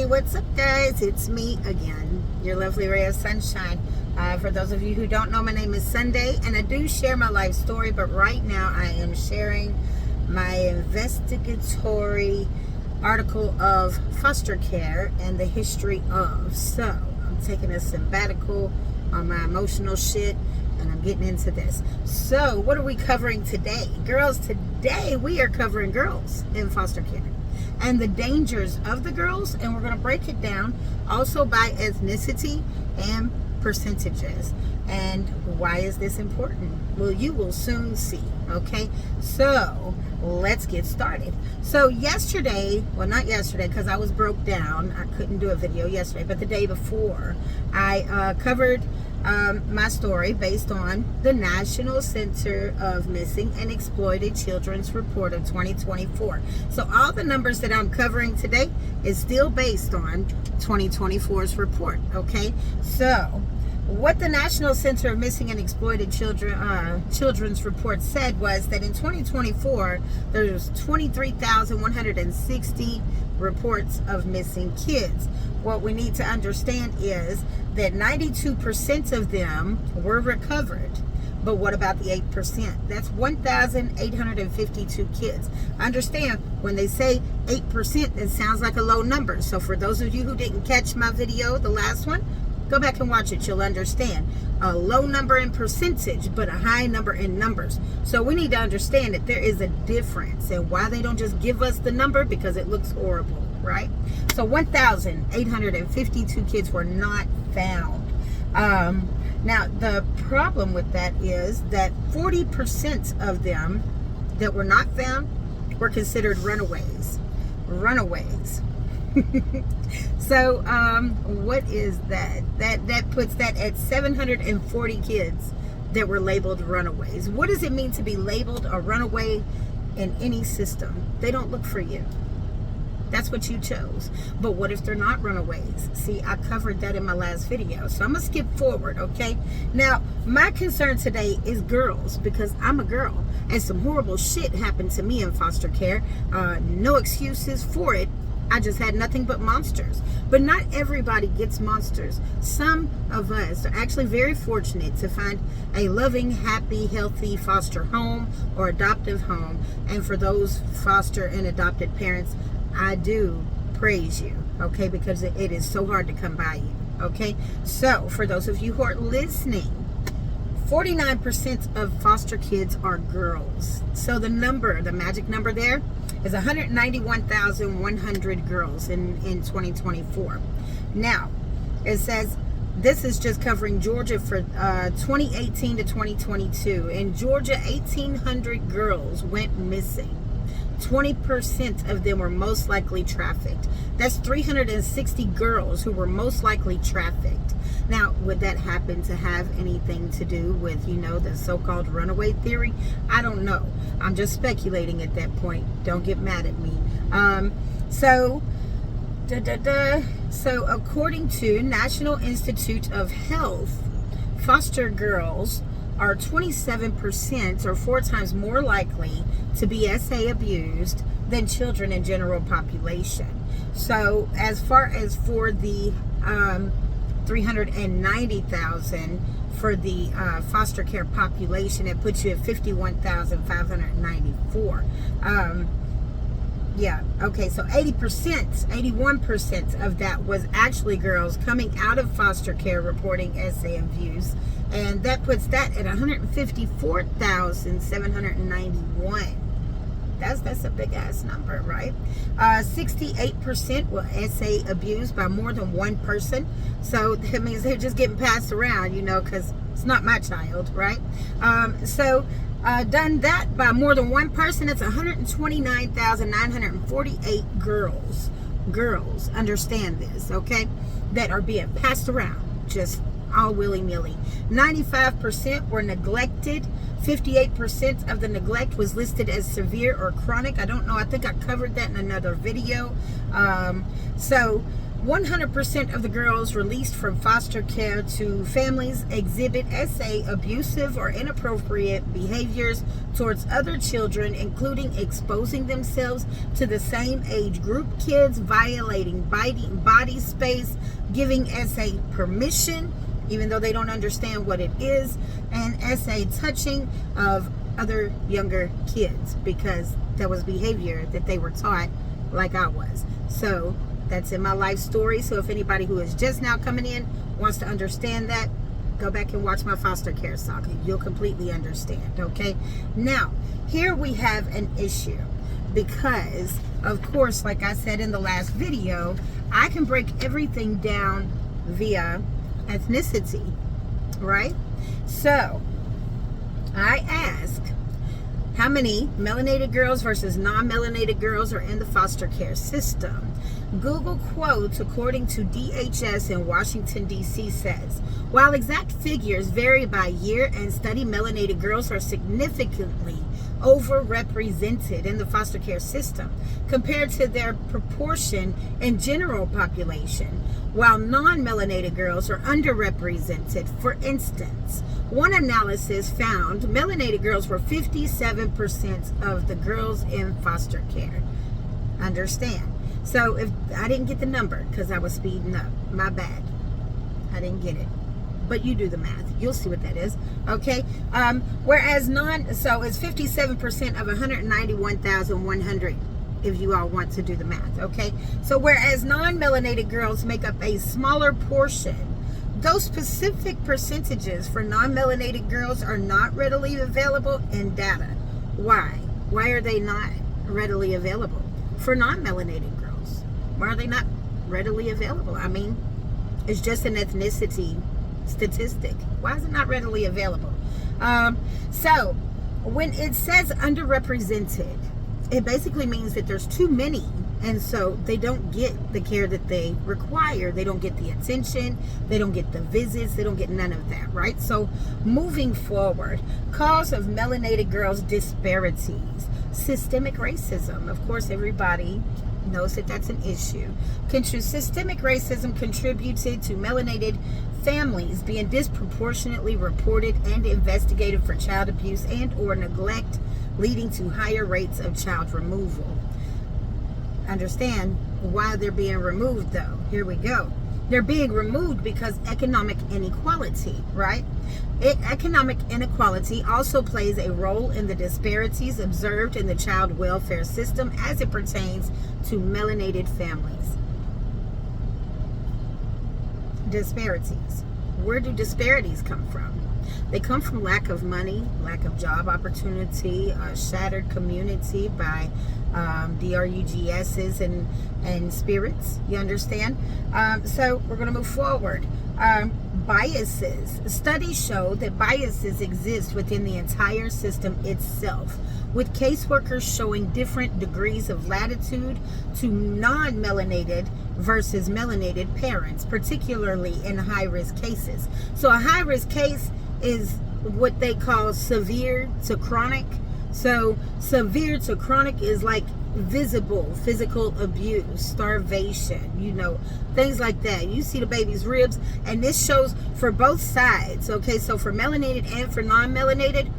what's up, guys? It's me again, your lovely ray of sunshine. For those of you who don't know, my name is Sunday, and I do share my life story, but right now I am sharing my investigatory article of foster care and the history of. So I'm taking a sabbatical on my emotional shit, and I'm getting into this. So what are we covering today? Girls, today we are covering girls in foster care and the dangers of the girls, and we're going to break it down also by ethnicity and percentages. And why is this important? Well, you will soon see. Okay, so let's get started. So yesterday, well, not yesterday because I was broke down, I couldn't do a video yesterday, but the day before I covered my story based on the National Center of Missing and Exploited Children's report of 2024. So all the numbers that I'm covering today is still based on 2024's report. Okay, so what the National Center of Missing and Exploited Children's report said was that in 2024, there's 23,160 reports of missing kids. What we need to understand is that 92% of them were recovered. But what about the 8%? That's 1,852 kids. Understand, when they say 8%, it sounds like a low number. So for those of you who didn't catch my video, the last one, go back and watch it. You'll understand. A low number in percentage, but a high number in numbers. So we need to understand that there is a difference, and why they don't just give us the number, because it looks horrible, right? So 1,852 kids were not found. Now, the problem with that is that 40% of them that were not found were considered runaways. Runaways. So what is that? That puts that at 740 kids that were labeled runaways. What does it mean to be labeled a runaway in any system? They don't look for you. That's what you chose. But what if they're not runaways? See, I covered that in my last video, so I'm gonna skip forward. Okay, now my concern today is girls, because I'm a girl and some horrible shit happened to me in foster care. No excuses for it. I just had nothing but monsters. But not everybody gets monsters. Some of us are actually very fortunate to find a loving, happy, healthy foster home or adoptive home. And for those foster and adopted parents, I do praise you, okay? Because it is so hard to come by you, okay? So for those of you who are listening, 49% of foster kids are girls. So the number, the magic number there, is 191,100 girls in 2024. Now, it says this is just covering Georgia for 2018 to 2022. In Georgia, 1,800 girls went missing. 20% of them were most likely trafficked. That's 360 girls who were most likely trafficked. Now, would that happen to have anything to do with, you know, the so-called runaway theory? I don't know. I'm just speculating at that point. Don't get mad at me. So according to National Institute of Health, foster girls are 27% or 4 times more likely to be SA abused than children in general population. So as far as for the 390,000 for the foster care population, it puts you at 51,594. Yeah, okay, so 81% of that was actually girls coming out of foster care reporting SA abuse, and that puts that at 154,791. That's a big ass number, right? 68% were SA abused by more than one person. So that means they're just getting passed around, you know, because it's not my child, right? Done that by more than one person, it's 129,948 girls, understand this, okay, that are being passed around just all willy-nilly. 95% were neglected. 58% of the neglect was listed as severe or chronic. I don't know, I think I covered that in another video. So 100% of the girls released from foster care to families exhibit SA abusive or inappropriate behaviors towards other children, including exposing themselves to the same age group kids, violating body space, giving SA permission, even though they don't understand what it is, and SA touching of other younger kids, because that was behavior that they were taught, like I was. So that's in my life story. So if anybody who is just now coming in wants to understand that, go back and watch my foster care saga. You'll completely understand, okay? Now, here we have an issue because, of course, like I said in the last video, I can break everything down via ethnicity, right? So, I ask, how many melanated girls versus non-melanated girls are in the foster care system? Google quotes, according to DHS in Washington, D.C. says, while exact figures vary by year and study, melanated girls are significantly overrepresented in the foster care system compared to their proportion in general population, while non-melanated girls are underrepresented. For instance, one analysis found melanated girls were 57% of the girls in foster care. Understand? So if I didn't get the number because I was speeding up, my bad. I didn't get it. But you do the math. You'll see what that is. Okay. Whereas so it's 57% of 191,100 if you all want to do the math. Okay. So whereas non-melanated girls make up a smaller portion, those specific percentages for non-melanated girls are not readily available in data. Why? Why are they not readily available for non-melanated girls? Why are they not readily available? I mean, it's just an ethnicity statistic. Why is it not readily available? So when it says underrepresented, it basically means that there's too many, and so they don't get the care that they require. They don't get the attention, they don't get the visits, they don't get none of that, right? So moving forward, cause of melanated girls disparities, systemic racism. Of course, everybody knows that that's an issue. Systemic racism contributed to melanated families being disproportionately reported and investigated for child abuse and or neglect, leading to higher rates of child removal. Understand why they're being removed, though. Here we go. They're being removed because economic inequality, right? Economic inequality also plays a role in the disparities observed in the child welfare system as it pertains to melanated families. Disparities. Where do disparities come from? They come from lack of money, lack of job opportunity, shattered community by DRUGSs and spirits. You understand? So we're going to move forward. Biases. Studies show that biases exist within the entire system itself, with caseworkers showing different degrees of latitude to non-melanated versus melanated parents, particularly in high-risk cases. So a high-risk case is what they call severe to chronic. So severe to chronic is like visible physical abuse, starvation, things like that. You see the baby's ribs, and this shows for both sides. Okay, so for melanated and for non-melanated,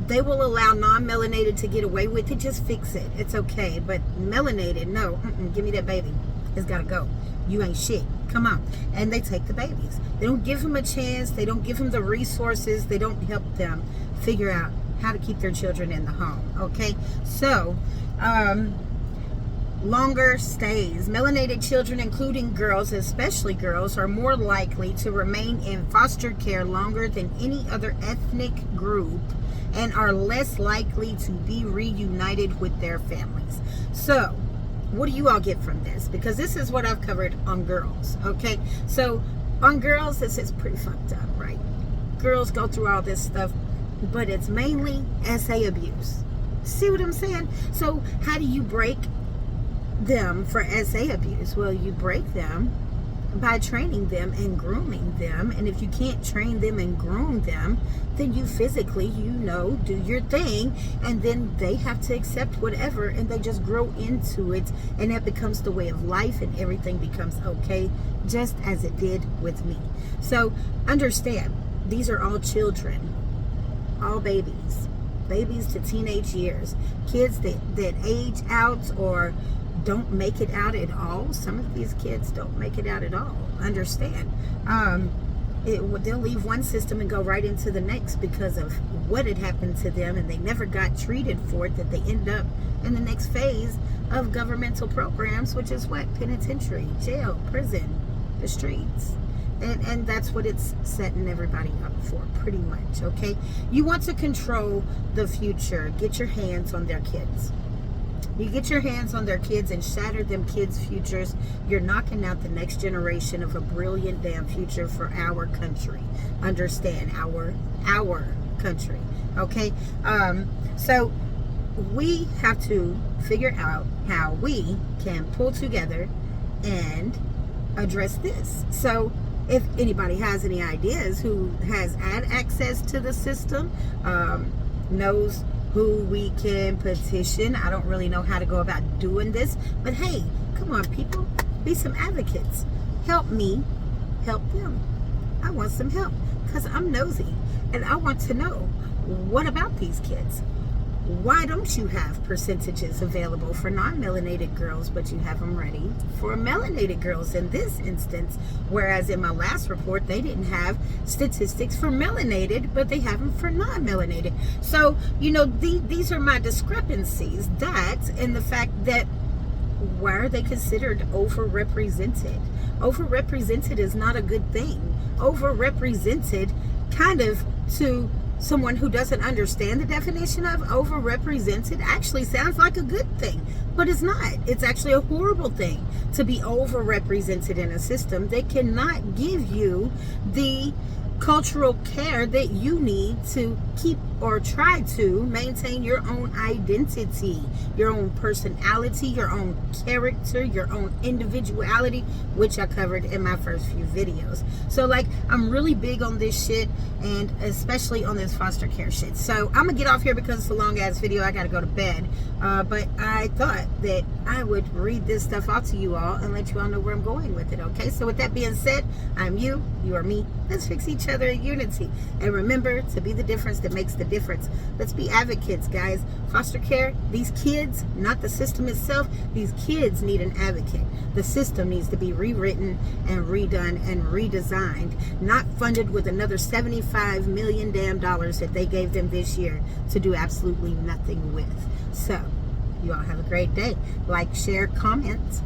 they will allow non-melanated to get away with it. Just fix it. It's okay. But melanated, no. Give me that baby. It's got to go. You ain't shit. Come on. And they take the babies. They don't give them a chance. They don't give them the resources. They don't help them figure out how to keep their children in the home. Okay? So, longer stays. Melanated children, including girls, especially girls, are more likely to remain in foster care longer than any other ethnic group and are less likely to be reunited with their families. So, what do you all get from this? Because this is what I've covered on girls, okay? So, on girls, this is pretty fucked up, right? Girls go through all this stuff, but it's mainly SA abuse. See what I'm saying? So, how do you break them for SA abuse? Well, you break them by training them and grooming them. And if you can't train them and groom them, then you physically, do your thing, and then they have to accept whatever, and they just grow into it, and that becomes the way of life, and everything becomes okay, just as it did with me. So understand, these are all children, all babies to teenage years, kids that age out or don't make it out at all. Some of these kids don't make it out at all. Understand, they'll leave one system and go right into the next because of what had happened to them, and they never got treated for it, that they end up in the next phase of governmental programs, which is what? Penitentiary, jail, prison, the streets. And that's what it's setting everybody up for, pretty much, okay? You want to control the future. Get your hands on their kids. You get your hands on their kids and shatter them kids' futures, you're knocking out the next generation of a brilliant damn future for our country. Understand, our country, okay? So we have to figure out how we can pull together and address this. So if anybody has any ideas, who has had access to the system, knows who we can petition. I don't really know how to go about doing this, but hey, come on people, be some advocates. Help me, help them. I want some help because I'm nosy and I want to know, what about these kids? Why don't you have percentages available for non-melanated girls, but you have them ready for melanated girls in this instance? Whereas in my last report, they didn't have statistics for melanated, but they have them for non-melanated. So, these are my discrepancies. That and the fact that, why are they considered overrepresented? Overrepresented is not a good thing. Overrepresented, kind of, to someone who doesn't understand the definition of overrepresented, actually sounds like a good thing, but it's not. It's actually a horrible thing to be overrepresented in a system that cannot give you the cultural care that you need to keep or try to maintain your own identity, your own personality, your own character, your own individuality, which I covered in my first few videos. So I'm really big on this shit, and especially on this foster care shit. So I'm gonna get off here because it's a long ass video. I gotta go to bed, but I thought that I would read this stuff out to you all and let you all know where I'm going with it. Okay, so with that being said, I'm you are me. Let's fix each other in unity, and remember to be the difference that makes the difference. Let's be advocates, guys. Foster care, these kids, not the system itself, these kids need an advocate. The system needs to be rewritten and redone and redesigned, not funded with another $75 million damn dollars that they gave them this year to do absolutely nothing with. So you all have a great day. Like, share, comment.